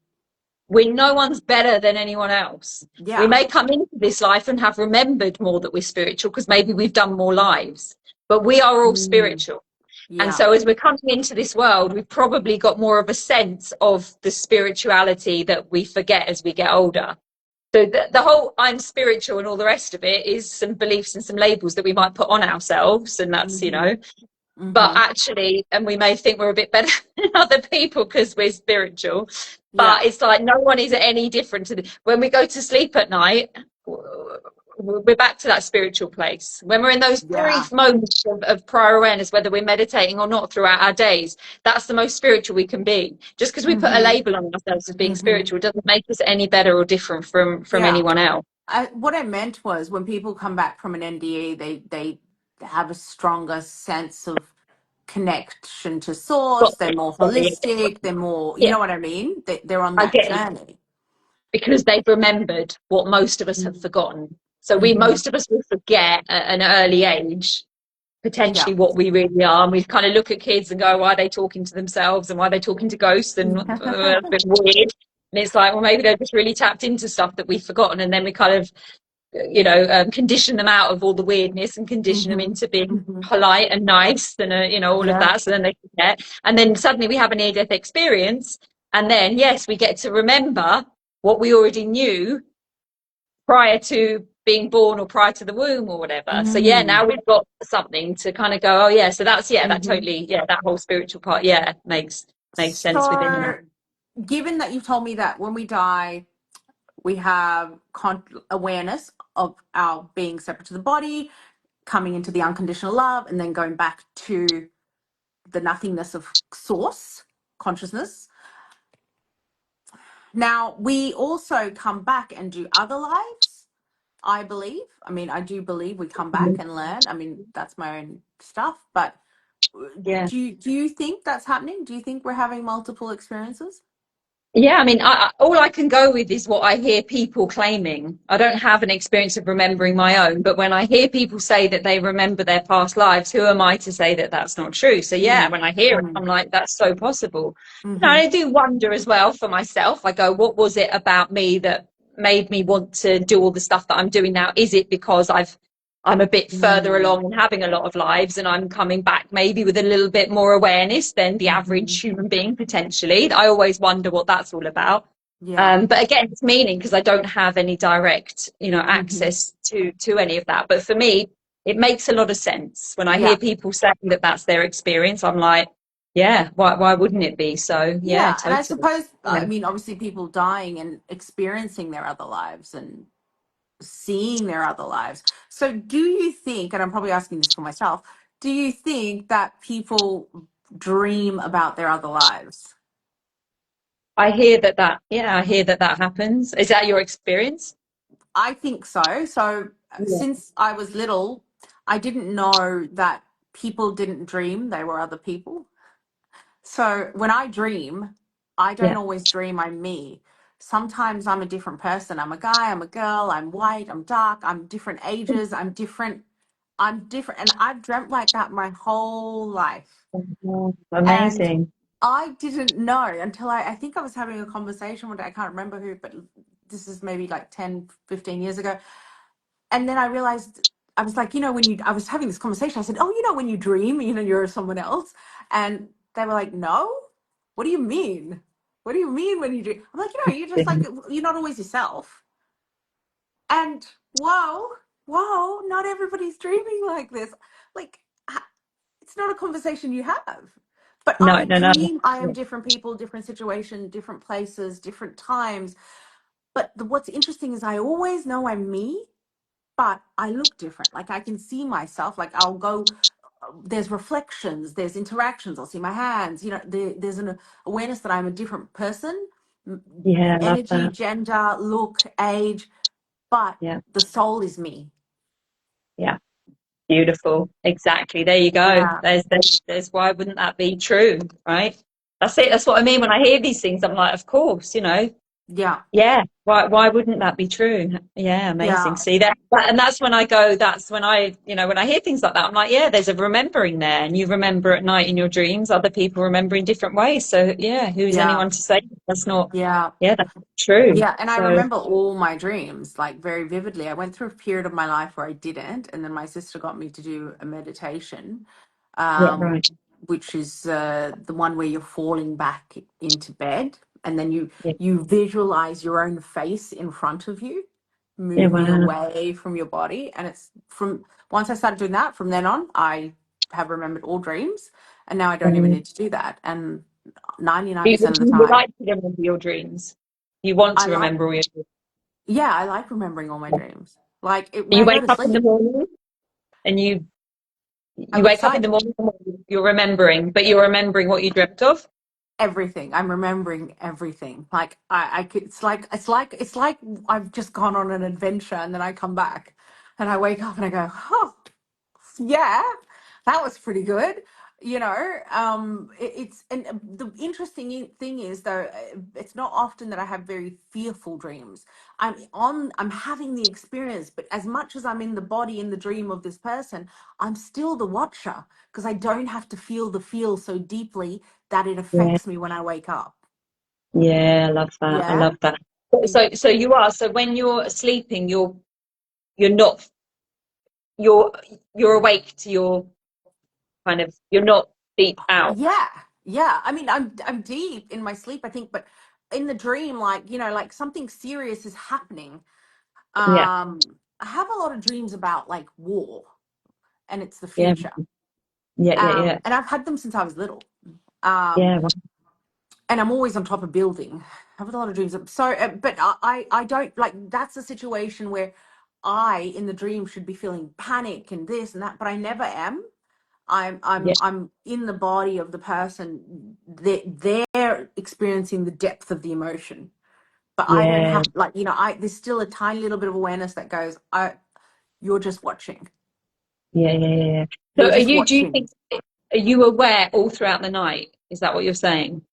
S2: No one's better than anyone else. We
S1: yeah.
S2: may come into this life and have remembered more that we're spiritual because maybe we've done more lives, but we are all
S1: Mm,
S2: spiritual. And
S1: yeah.
S2: so as we're coming into this world, we've probably got more of a sense of the spirituality that we forget as we get older. So the whole I'm spiritual and all the rest of it is some beliefs and some labels that we might put on ourselves. And that's,
S1: Mm-hmm.
S2: but
S1: Mm-hmm.
S2: actually, and we may think we're a bit better than other people because we're spiritual,
S1: Yeah.
S2: but it's like no one is any different when we go to sleep at night. We're back to that spiritual place. When we're in those
S1: Yeah.
S2: brief moments of prior awareness, whether we're meditating or not throughout our days, that's the most spiritual we can be. Just because we put a
S1: Mm-hmm.
S2: label on ourselves as being
S1: Mm-hmm.
S2: spiritual doesn't make us any better or different from
S1: Yeah.
S2: anyone else.
S1: What I meant was, when people come back from an NDE, they have a stronger sense of connection to source.
S2: Got
S1: They're
S2: it.
S1: more
S2: Sorry.
S1: holistic. They're more, you
S2: Yeah,
S1: know what I mean? They're on
S2: I
S1: that
S2: get it.
S1: journey.
S2: Because they've remembered what most of us have forgotten. So
S1: Mm-hmm.
S2: most of us will forget at an early age
S1: Yeah.
S2: potentially what we really are, and we kind of look at kids and go, why are they talking to themselves and why are they talking to ghosts, and a bit weird. And it's like, well, maybe they're just really tapped into stuff that we've forgotten, and then we kind of condition them out of all the weirdness and condition them
S1: Mm-hmm.
S2: into being
S1: Mm-hmm.
S2: polite and nice and all of
S1: Yeah.
S2: that, so then they forget, and then suddenly we have a near-death experience, and then yes, we get to remember what we already knew prior to being born or prior to the womb or whatever. So yeah,
S1: Mm-hmm.
S2: now we've got something to kind of go, oh yeah, so that's, yeah, that
S1: Mm-hmm.
S2: totally, yeah, that whole spiritual part, yeah, makes sense within that.
S1: So, given that you've told me that when we die, we have awareness of our being separate to the body, coming into the unconditional love, and then going back to the nothingness of source consciousness. Now, we also come back and do other lives, I believe. I mean, I do believe we come back and learn. I mean, that's my own stuff. But
S2: Yeah.
S1: do you think that's happening? Do you think we're having multiple experiences?
S2: Yeah, I mean, all I can go with is what I hear people claiming. I don't have an experience of remembering my own, but when I hear people say that they remember their past lives, who am I to say that that's not true? So yeah,
S1: Mm,
S2: when I hear it,
S1: mm,
S2: I'm like, that's so possible.
S1: mm-hmm,
S2: I do wonder as well for myself. I go, what was it about me that made me want to do all the stuff that I'm doing now? Is it because I'm a bit further
S1: mm,
S2: along and having a lot of lives, and I'm coming back maybe with a little bit more awareness than the
S1: mm-hmm.
S2: average human being potentially? I always wonder what that's all about.
S1: Yeah.
S2: But again, it's meaning because I don't have any direct,
S1: Mm-hmm.
S2: access to any of that. But for me, it makes a lot of sense when I hear
S1: Yeah.
S2: people saying that that's their experience. I'm like, yeah, why wouldn't it be? So yeah,
S1: Yeah. And I
S2: totally.
S1: suppose,
S2: Yeah.
S1: I mean, obviously people dying and experiencing their other lives and seeing their other lives. So do you think, and I'm probably asking this for myself, do you think that people dream about their other lives?
S2: I hear that happens. Is that your experience?
S1: I think so. So
S2: Yeah.
S1: since I was little, I didn't know that people didn't dream, they were other people. So when I dream, I don't
S2: Yeah.
S1: always dream I'm me. Sometimes I'm a different person. I'm a guy, I'm a girl, I'm white, I'm dark, I'm different ages, I'm different. I'm different. And I've dreamt like that my whole life. And
S2: Amazing.
S1: I didn't know until I think I was having a conversation one day. I can't remember who, but this is maybe like 10, 15 years ago. And then I realized, I was like, I was having this conversation, I said, oh, when you dream, you're someone else. And they were like, no, what do you mean? What do you mean when you dream? I'm like, you're just like, you're not always yourself. And whoa, not everybody's dreaming like this. Like, it's not a conversation you have. But
S2: No,
S1: I
S2: no, no.
S1: dream I am different people, different situations, different places, different times. But what's interesting is I always know I'm me, but I look different. Like I can see myself. Like I'll go. There's reflections. There's interactions. I'll see my hands. There's an awareness that I'm a different person.
S2: Yeah, I love
S1: Energy,
S2: that.
S1: gender, look, age, but
S2: Yeah,
S1: the soul is me.
S2: yeah. Beautiful. Exactly. There you go.
S1: Yeah,
S2: There's why wouldn't that be true, right? That's it. That's what I mean when I hear these things. I'm like, of course,
S1: yeah,
S2: yeah. Why wouldn't that be true? Yeah, amazing.
S1: yeah,
S2: See and that's when I go, that's when when I hear things like that, I'm like, yeah, there's a remembering there. And you remember at night in your dreams, other people remember in different ways. So yeah, who's
S1: yeah,
S2: anyone to say that's not,
S1: yeah.
S2: yeah, that's true.
S1: Yeah, and I
S2: So
S1: remember all my dreams like very vividly. I went through a period of my life where I didn't, and then my sister got me to do a meditation,
S2: yeah, right.
S1: which is the one where you're falling back into bed, and then you
S2: Yeah,
S1: you visualize your own face in front of you,
S2: yeah,
S1: moving
S2: wow.
S1: away from your body. And it's from once I started doing that, from then on, I have remembered all dreams, and now I don't even
S2: Um,
S1: need to do that. And
S2: you,
S1: 99% of the
S2: you
S1: time,
S2: like to remember your dreams. You want
S1: I
S2: to
S1: like.
S2: remember all your dreams.
S1: Yeah, I like remembering all my dreams. Like when
S2: You
S1: I go
S2: wake
S1: to
S2: up in the
S1: sleep,
S2: morning and you
S1: I
S2: you
S1: look
S2: wake up in
S1: inside.
S2: the morning and you're remembering, but you're remembering what you dreamt of.
S1: Everything. I'm remembering everything. Like I could, it's like I've just gone on an adventure and then I come back and I wake up and I go, oh yeah, that was pretty good. It's and the interesting thing is though, it's not often that I have very fearful dreams. I'm having the experience, but as much as I'm in the body in the dream of this person, I'm still the watcher because I don't have to feel the feel so deeply that it
S2: Yeah,
S1: affects me when I wake up.
S2: yeah, I love that. I
S1: Yeah.
S2: love that. So you are. So when you're sleeping, you're not you're you're awake to your kind of you're not deep out.
S1: Yeah, yeah. I mean, I'm deep in my sleep, I think, but in the dream, like like something serious is happening.
S2: Yeah,
S1: I have a lot of dreams about like war, and it's the
S2: yeah,
S1: future.
S2: yeah, yeah, yeah,
S1: And I've had them since I was little.
S2: yeah,
S1: Um, and I'm always on top of building. I have a lot of dreams. So, but I don't like that's a situation where I in the dream should be feeling panic and this and that, but I never am. I'm
S2: yeah,
S1: I'm I'm in the body of the person. They're experiencing the depth of the emotion, but I don't
S2: yeah,
S1: have like I there's still a tiny little bit of awareness that goes, I you're just watching.
S2: yeah, yeah, yeah, yeah. So
S1: You're
S2: are
S1: just
S2: you? Do you
S1: watching.
S2: think are you aware all throughout the night? Is that what you're saying?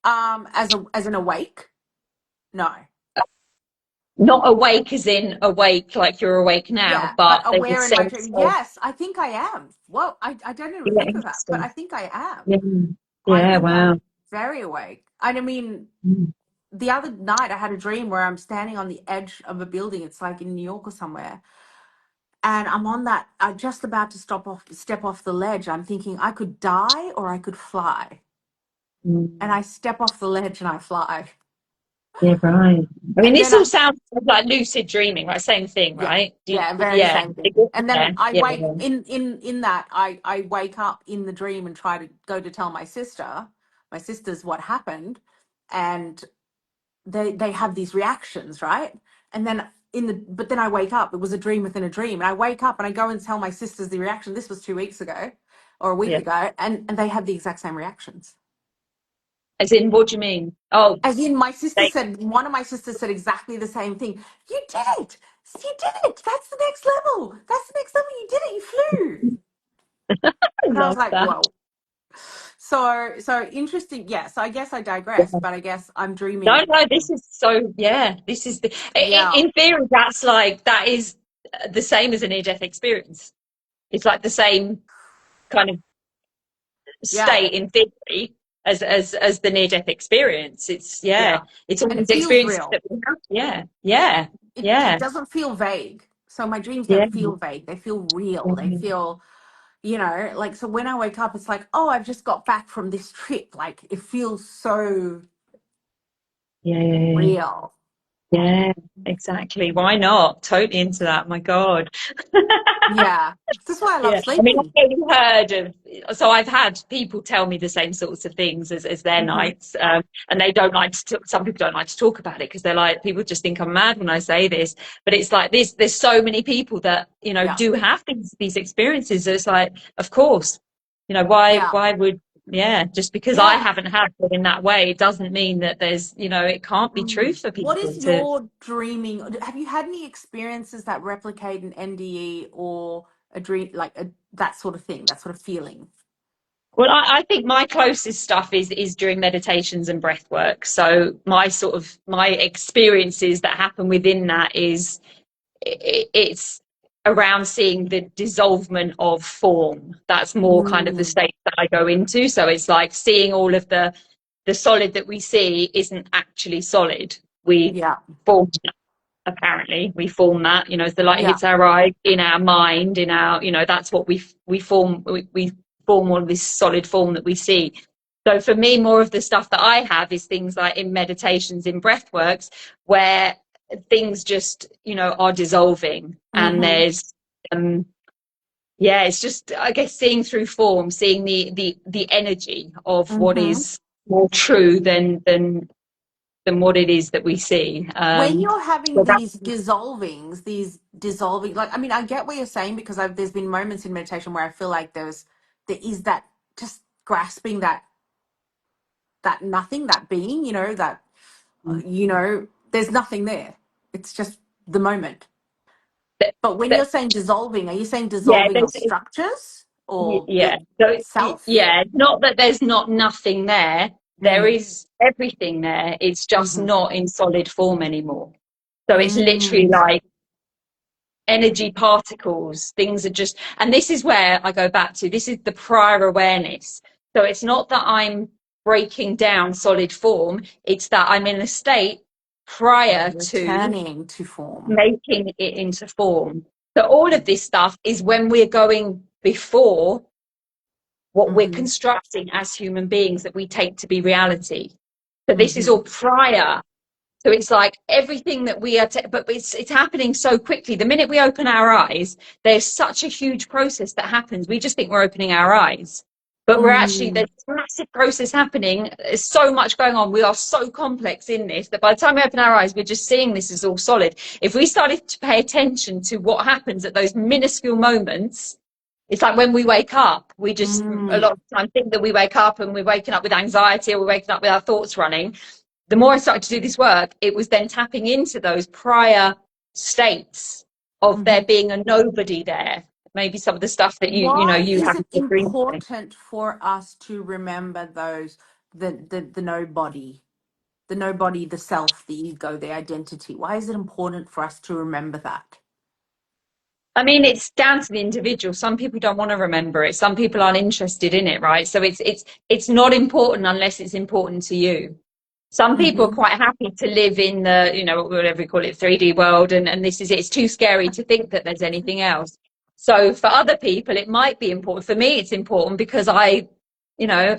S1: As an awake, no.
S2: Not awake as in awake, like you're awake now,
S1: Yeah, but
S2: but there's a
S1: aware in my
S2: sense
S1: dream.
S2: of
S1: Yes, I think I am. Well, I don't even
S2: yeah,
S1: think of that, but
S2: interesting.
S1: I think I am.
S2: Yeah,
S1: I
S2: yeah,
S1: think I'm
S2: wow.
S1: very awake. And I mean,
S2: Mm,
S1: the other night I had a dream where I'm standing on the edge of a building. It's like in New York or somewhere. And I'm on that, I'm just about to step off the ledge. I'm thinking I could die or I could fly. And
S2: mm.
S1: I step off the ledge and I fly.
S2: Yeah, right. I mean,
S1: And
S2: this
S1: then
S2: all sounds like lucid dreaming, right? Same thing,
S1: yeah,
S2: right?
S1: yeah, very
S2: Yeah,
S1: same thing. And then
S2: yeah,
S1: I
S2: yeah,
S1: wake in that I wake up in the dream and try to go to tell my sister. My sister's what happened. And they have these reactions, right? And then but then I wake up. It was a dream within a dream, and I wake up and I go and tell my sisters the reaction. This was 2 weeks ago, or a week
S2: yeah.
S1: ago, and they had the exact same reactions.
S2: As in, what do you mean? Oh,
S1: As in,
S2: they,
S1: one of my sisters said exactly the same thing. You did it. You did it. That's the next level. That's the next level. You did it. You flew.
S2: I
S1: And I was
S2: love
S1: like,
S2: that.
S1: whoa. So interesting. Yeah. So I guess I digress, but I guess I'm
S2: No,
S1: dreaming.
S2: no, this is so, yeah, this is the,
S1: Yeah.
S2: in theory, that's like, that is the same as a near-death experience. It's like the same kind of
S1: Yeah.
S2: state in theory as the near-death experience. It's, yeah,
S1: Yeah.
S2: it's all
S1: And it
S2: these
S1: feels
S2: experiences
S1: real.
S2: that we have. Yeah, yeah,
S1: It
S2: yeah,
S1: doesn't feel vague. So my dreams
S2: yeah.
S1: don't feel vague. They feel real. They feel, like, so when I wake up, it's like, oh, I've just got back from this trip. Like it feels so
S2: Yeah, yeah, yeah.
S1: real.
S2: Yeah, exactly. Why not? Totally into that. My God.
S1: Yeah. This is why I love
S2: Yeah, I mean,
S1: sleeping.
S2: I've only heard of, so I've had people tell me the same sorts of things as their
S1: Hmm.
S2: nights, and they don't like to, some people don't like to talk about it because they're like, people just think I'm mad when I say this, but it's like this, there's so many people that,
S1: Yeah.
S2: do have these experiences. So it's like, of course,
S1: Yeah.
S2: why would, yeah, just because I
S1: Yeah.
S2: haven't had it in that way, it doesn't mean that there's, it can't be true
S1: Mm.
S2: for
S1: What
S2: people
S1: is
S2: to.
S1: your dreaming? Have you had any experiences that replicate an NDE or a dream, like that sort of thing, that sort of feeling?
S2: Well, I think my closest stuff is during meditations and breath work. So my experiences that happen within that is it's around seeing the dissolvement of form. That's more kind of the
S1: Mm.
S2: state that I go into. So it's like seeing all of the solid that we see isn't actually solid. We
S1: Yeah.
S2: form, apparently we form that, as the light
S1: Yeah.
S2: hits our eye, in our mind, in our, that's what we form. We form all this solid form that we see. So for me, more of the stuff that I have is things like in meditations, in breath works, where things just, are dissolving, and
S1: Mm-hmm.
S2: there's yeah, it's just, I guess, seeing through form, seeing the energy of what
S1: Mm-hmm.
S2: is more true than what it is that we see.
S1: When you're having
S2: So that,
S1: these dissolving, like, I mean, I get what you're saying because there's been moments in meditation where I feel like there is that just grasping that nothing, that being, that, there's nothing there. It's just the moment. But when you're
S2: that,
S1: saying dissolving, are you saying
S2: yeah,
S1: dissolving of structures or
S2: yeah.
S1: the
S2: So
S1: self?
S2: yeah, not that there's not nothing there. There
S1: Mm.
S2: is everything there. It's just
S1: Mm-hmm.
S2: not in solid form anymore. So it's literally
S1: Mm.
S2: like energy particles. Things are just, and this is where I go back to. This is the prior awareness. So it's not that I'm breaking down solid form. It's that I'm in a state prior to
S1: Returning to form.
S2: making it into form. So all of this stuff is when we're going before what we're
S1: Mm-hmm.
S2: constructing as human beings that we take to be reality. So this is
S1: Mm-hmm.
S2: all prior. So it's like everything that we are, but it's happening so quickly. The minute we open our eyes, there's such a huge process that happens. We just think we're opening our eyes, but we're actually,
S1: Mm.
S2: there's a massive process happening. There's so much going on. We are so complex in this that by the time we open our eyes, we're just seeing this as all solid. If we started to pay attention to what happens at those minuscule moments, it's like when we wake up, we just a
S1: Mm.
S2: lot of the time think that we wake up and we're waking up with anxiety, or we're waking up with our thoughts running. The more I started to do this work, it was then tapping into those prior states of there
S1: Mm-hmm.
S2: being a nobody there. Maybe some of the stuff that
S1: Why
S2: you
S1: is
S2: have
S1: it
S2: in your dream.
S1: important for us to remember those the nobody, the self, the ego, the identity? Why is it important for us to remember that?
S2: I mean, it's down to the individual. Some people don't want to remember it. Some people aren't interested in it, right? So it's not important unless it's important to you. Some people are
S1: Mm-hmm.
S2: quite happy to live in the, whatever we call it, 3D world, and this is it. It's too scary to think that there's anything else. So for other people, it might be important. For me, it's important because you know,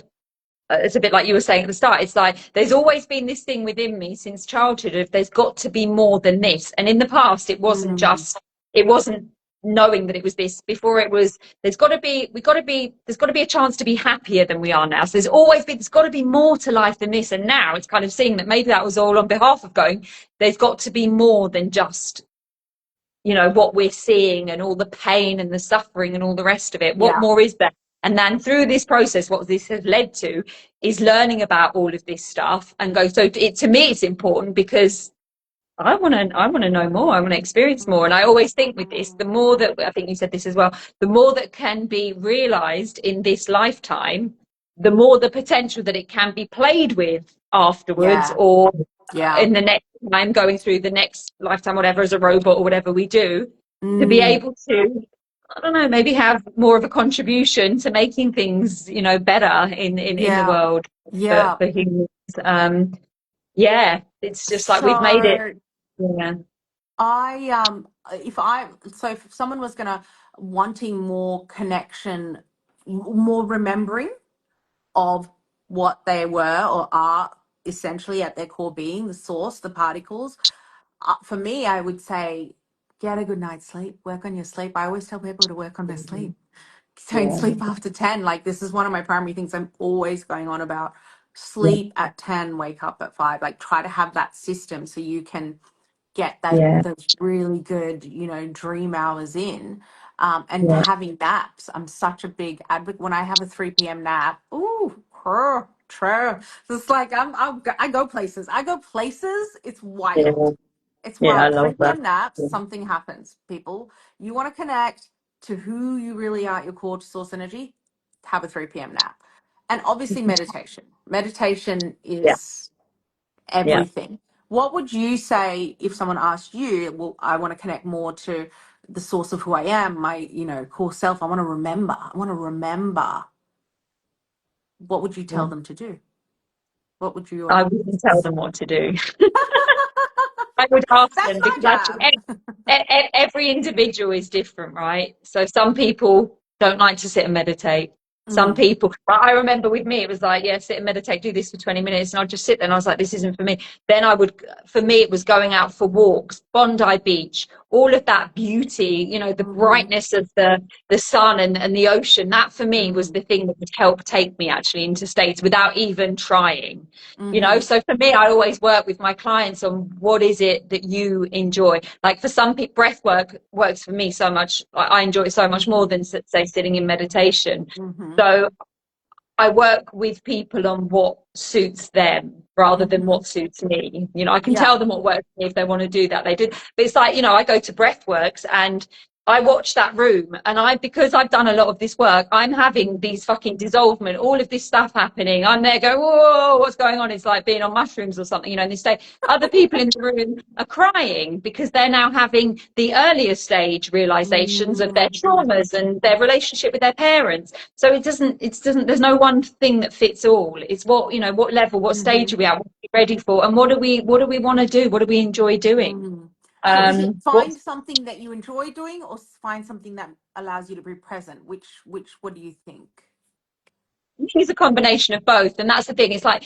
S2: it's a bit like you were saying at the start. It's like there's always been this thing within me since childhood of there's got to be more than this. And in the past,
S1: Mm.
S2: it wasn't knowing that it was this. Before it was, there's got to be a chance to be happier than we are now. So there's got to be more to life than this. And now it's kind of seeing that maybe that was all on behalf of going, there's got to be more than just, what we're seeing and all the pain and the suffering and all the rest of it. What
S1: Yeah.
S2: more is there? And then through this process, what this has led to is learning about all of this stuff and go. So to me, it's important because I want to know more. I want to experience more. And I always think with this, the more that, I think you said this as well, the more that can be realized in this lifetime, the more the potential that it can be played with afterwards,
S1: Yeah.
S2: or
S1: Yeah.
S2: in the next time going through the next lifetime, whatever, as a robot or whatever we do, to be
S1: Mm,
S2: able to, I don't know, maybe have more of a contribution to making things, better in the
S1: yeah.
S2: world
S1: Yeah.
S2: for humans. Yeah, it's just like we've made it.
S1: So
S2: Yeah,
S1: if someone was gonna wanting more connection, more remembering of what they were or are essentially at their core being, the source, the particles, for me, I would say get a good night's sleep, work on your sleep. I always tell people to work on their sleep. Don't
S2: yeah,
S1: sleep after 10. Like, this is one of my primary things I'm always going on about. Sleep at 10, wake up at 5. Like, try to have that system so you can get
S2: yeah,
S1: those really good, dream hours in. And
S2: yeah,
S1: having naps, I'm such a big advocate. When I have a 3 p.m. nap, ooh, true. It's like I go places. I go places. It's
S2: yeah,
S1: wild. It's
S2: yeah. I
S1: wild.
S2: love
S1: 3
S2: that.
S1: p.m. naps,
S2: Yeah.
S1: something happens. People, you want to connect to who you really are, your core source energy, have a 3 p.m. nap. And obviously meditation. Meditation
S2: Yeah,
S1: is
S2: yeah.
S1: everything. What would you say if someone asked you, well, I want to connect more to the source of who I am, my, core self. I want to remember. I want to remember. What would you tell them to do? What would
S2: I
S1: your
S2: wouldn't tell them what to do. I would ask
S1: That's
S2: them
S1: my
S2: because I think
S1: jab.
S2: every individual is different, right? So some people don't like to sit and meditate. Some
S1: Mm,
S2: people, but I remember with me, it was like, yeah, sit and meditate, do this for 20 minutes. And I'd just sit there and I was like, this isn't for me. Then for me, it was going out for walks, Bondi Beach, all of that beauty, the
S1: mm-hmm,
S2: brightness of the sun and the ocean. That for me was
S1: mm,
S2: the thing that would help take me actually into states without even trying.
S1: mm-hmm,
S2: So for me, I always work with my clients on what is it that you enjoy. Like for some people, breath work works for me so much. I enjoy it so much
S1: mm-hmm,
S2: more than say sitting in meditation.
S1: mm-hmm,
S2: So I work with people on what suits them rather than
S1: mm-hmm.
S2: what suits me. I can
S1: Yeah.
S2: tell them what works for me if they want to do that. They do. But it's like, I go to breathworks and I watch that room and because I've done a lot of this work, I'm having these fucking dissolvement, all of this stuff happening. I'm there going, whoa, what's going on? It's like being on mushrooms or something, and they say other people in the room are crying because they're now having the earlier stage realizations of their
S1: Mm-hmm,
S2: traumas and their relationship with their parents. So it doesn't, there's no one thing that fits all. It's what level, what stage
S1: mm-hmm,
S2: are we at, what are we ready for, and what do we want to do? What do we enjoy doing?
S1: mm-hmm. So is it find
S2: What's
S1: something that you enjoy doing or find something that allows you to be present? What do you think?
S2: It's a combination of both, and that's the thing. It's like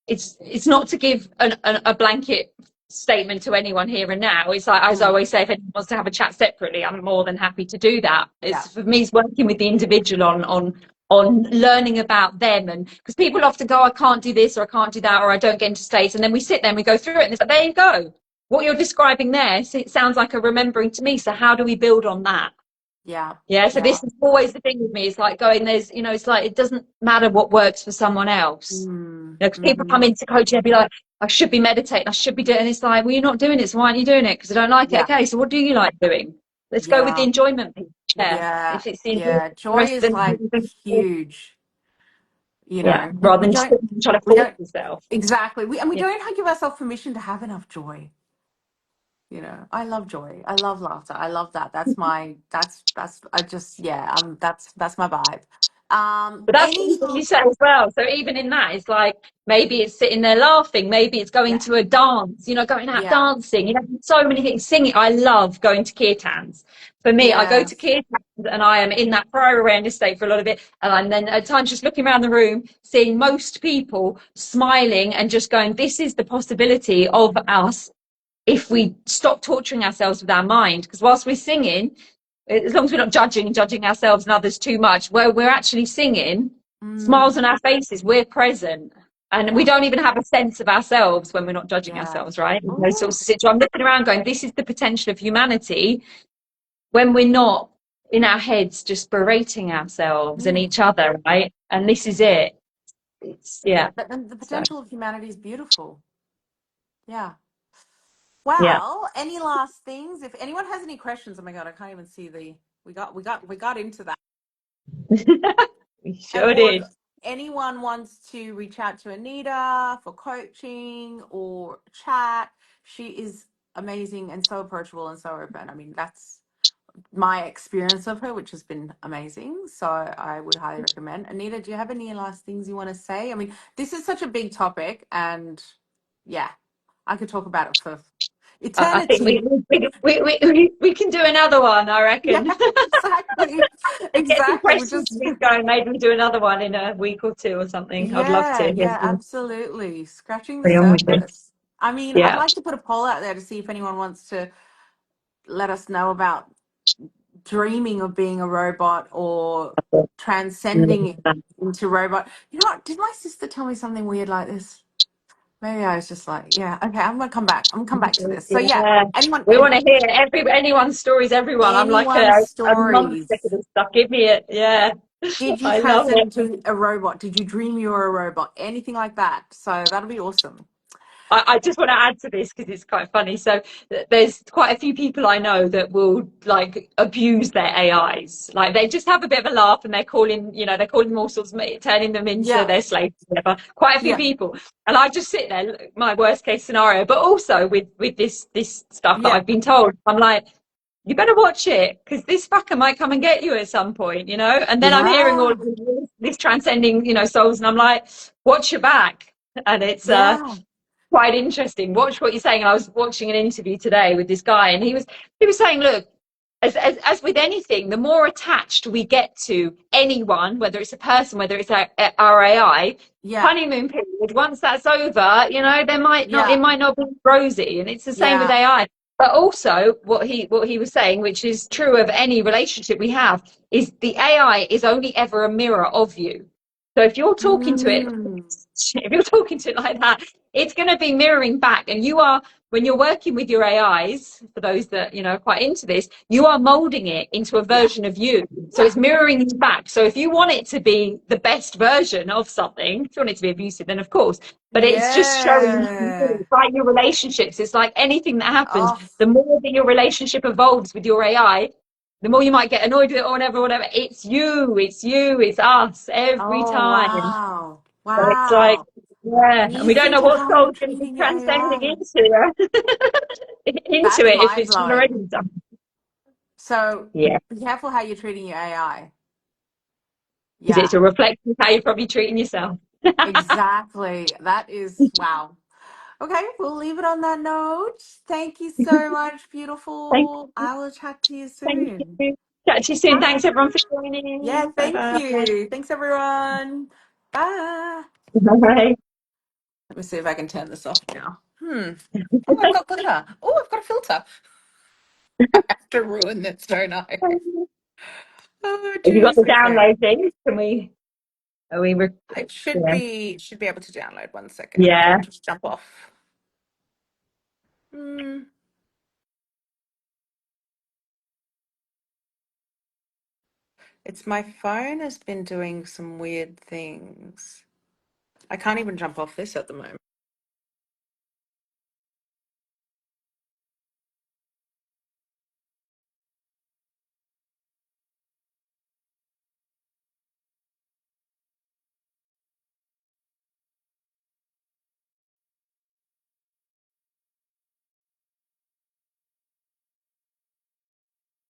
S2: it's not to give a blanket statement to anyone here and now. It's like, as I
S1: Mm,
S2: always say, if anyone wants to have a chat separately, I'm more than happy to do that.
S1: yeah.
S2: It's for me, it's working with the individual on learning about them, and because people often go, I can't do this or I can't do that or I don't get into states, and then we sit there and we go through it, and it's like, there you go. What you're describing there, it sounds like a remembering to me. So how do we build on that?
S1: Yeah.
S2: Yeah, so
S1: Yeah.
S2: this is always the thing with me. It's like going, it's like it doesn't matter what works for someone else.
S1: Mm,
S2: 'Cause people
S1: mm-hmm.
S2: come into coaching and be like, I should be meditating, I should be doing, and it's like, well, you're not doing it, so why aren't you doing it? Because I don't like it.
S1: Yeah.
S2: Okay, so what do you like doing? Let's go with the
S1: Yeah.
S2: enjoyment piece. Yeah,
S1: Yeah.
S2: if it's the enjoyment,
S1: Yeah.
S2: the
S1: Joy
S2: rest
S1: is
S2: of
S1: like
S2: the
S1: huge.
S2: yeah,
S1: We,
S2: rather
S1: we
S2: than just
S1: don't
S2: trying to
S1: we
S2: force
S1: don't
S2: yourself.
S1: exactly. We
S2: Yeah.
S1: don't give ourselves permission to have enough joy. I love joy. I love laughter. I love that. That's I just yeah, that's my vibe.
S2: But that's
S1: Any
S2: what you said as well. So even in that, it's like maybe it's sitting there laughing, maybe it's going
S1: Yeah.
S2: to a dance, going out
S1: Yeah.
S2: dancing, so many things. Singing, I love going to kirtans. For me, I go to
S1: Yes.
S2: kirtans and I am in that prior awareness state for a lot of it. And I'm then at times just looking around the room, seeing most people smiling and just going, this is the possibility of us if we stop torturing ourselves with our mind. Because whilst we're singing, as long as we're not judging ourselves and others too much, where we're actually singing,
S1: Mm,
S2: smiles on our faces, we're present. And we
S1: yeah.
S2: don't even have a sense of ourselves when we're not judging
S1: Yeah.
S2: ourselves, right? In those
S1: Oh.
S2: sorts of situations. I'm looking around going, this is the potential of humanity when we're not in our heads just berating ourselves and
S1: Mm.
S2: each other, right? And this is it. Yeah.
S1: The
S2: So,
S1: potential of humanity is beautiful. Yeah.
S2: yeah.
S1: Well, any last things? If anyone has any questions, oh my God, I can't even see the we got into that.
S2: We
S1: And
S2: sure did.
S1: anyone wants to reach out to Anita for coaching or chat, she is amazing and so approachable and so open. I mean, that's my experience of her, which has been amazing. So I would highly recommend. Anita, do you have any last things you want to say? I mean, this is such a big topic, and yeah, I could talk about it for
S2: I think
S1: eternity.
S2: we can do another one, I
S1: Yeah,
S2: reckon.
S1: exactly.
S2: Get some
S1: Exactly. We
S2: questions
S1: just,
S2: going. Maybe we do another one in a week or two or something. I'd love
S1: yeah,
S2: to hear
S1: yeah,
S2: you.
S1: absolutely. Scratching the
S2: Carry on with this.
S1: surface. I mean, I'd
S2: Yeah.
S1: like to put a poll out there to see if anyone wants to let us know about dreaming of being a robot or transcending into robot. You know what? Did my sister tell me something weird like this? Maybe I was just like, yeah, okay, I'm gonna come back. I'm gonna come back to this. So yeah,
S2: Yeah,
S1: anyone,
S2: we want to hear anyone's stories. Everyone, I'm like
S1: anyone's
S2: a monster for
S1: stories.
S2: this stuff. Give me it. Yeah,
S1: Did you
S2: I love
S1: transcend
S2: it.
S1: into a robot? Did you dream you were a robot? Anything like that? So that'll be awesome.
S2: I just want to add to this because it's quite funny. So there's quite a few people I know that will like abuse their AIs. Like they just have a bit of a laugh and they're calling, they're calling them all sorts, turning them into
S1: Yeah,
S2: their slaves, whatever. Quite a few
S1: yeah,
S2: people, and I just sit there, my worst case scenario. But also with this stuff that
S1: yeah,
S2: I've been told, I'm like, you better watch it because this fucker might come and get you at some point, And then I'm hearing all
S1: yeah,
S2: of this transcending, souls, and I'm like, watch your back. And it's
S1: yeah,
S2: quite interesting. Watch what you're saying. I was watching an interview today with this guy, and he was saying, look, as with anything, the more attached we get to anyone, whether it's a person, whether it's our AI,
S1: yeah,
S2: honeymoon period, once that's over, it
S1: yeah,
S2: might not be rosy, and it's the same with
S1: yeah.
S2: AI. But also, what he was saying, which is true of any relationship we have, is the AI is only ever a mirror of you. So if you're talking to it,
S1: Mm,
S2: if you're talking to it like that, it's going to be mirroring back, and you are, when you're working with your AIs, for those that are quite into this, you are molding it into a
S1: yeah,
S2: version of you, so
S1: yeah,
S2: it's mirroring you back. So if you want it to be the best version of something, if you want it to be abusive, then of course, but it's just showing
S1: yeah.
S2: by your relationships. It's like anything that happens,
S1: Oh,
S2: the more that your relationship evolves with your AI, the more you might get annoyed with it or whatever. It's us every
S1: oh,
S2: time.
S1: wow,
S2: So it's like,
S1: wow.
S2: yeah,
S1: And
S2: and
S1: you
S2: we don't
S1: think
S2: know
S1: of
S2: what
S1: how you're
S2: soul's going to be
S1: treating your
S2: transcending
S1: AI.
S2: into
S1: That's
S2: it if
S1: mind
S2: it's not already
S1: blowing.
S2: done.
S1: So
S2: Yeah,
S1: be careful how you're treating your AI.
S2: because it's
S1: Yeah,
S2: a reflection of how you're probably treating yourself.
S1: exactly. That is wow. Okay, we'll leave it on that note. Thank you so much,
S2: thank
S1: beautiful.
S2: you,
S1: I will chat to you
S2: thank
S1: soon.
S2: you. Catch you soon.
S1: Bye.
S2: Thanks everyone for
S1: Yeah,
S2: joining. Bye
S1: thank
S2: bye.
S1: you. Thanks, everyone. Bye.
S2: Bye.
S1: Let me see if I can turn this off now. Oh, I've got glitter. Oh, I've got a filter. I have to ruin this, don't I? Oh,
S2: Have you got
S1: geez.
S2: the
S1: Okay.
S2: download thing? Are we,
S1: It
S2: yeah.
S1: should be able to download. 1 second.
S2: Yeah.
S1: I'll just jump off. Hmm. It's my phone has been doing some weird things. I can't even jump off this at the moment.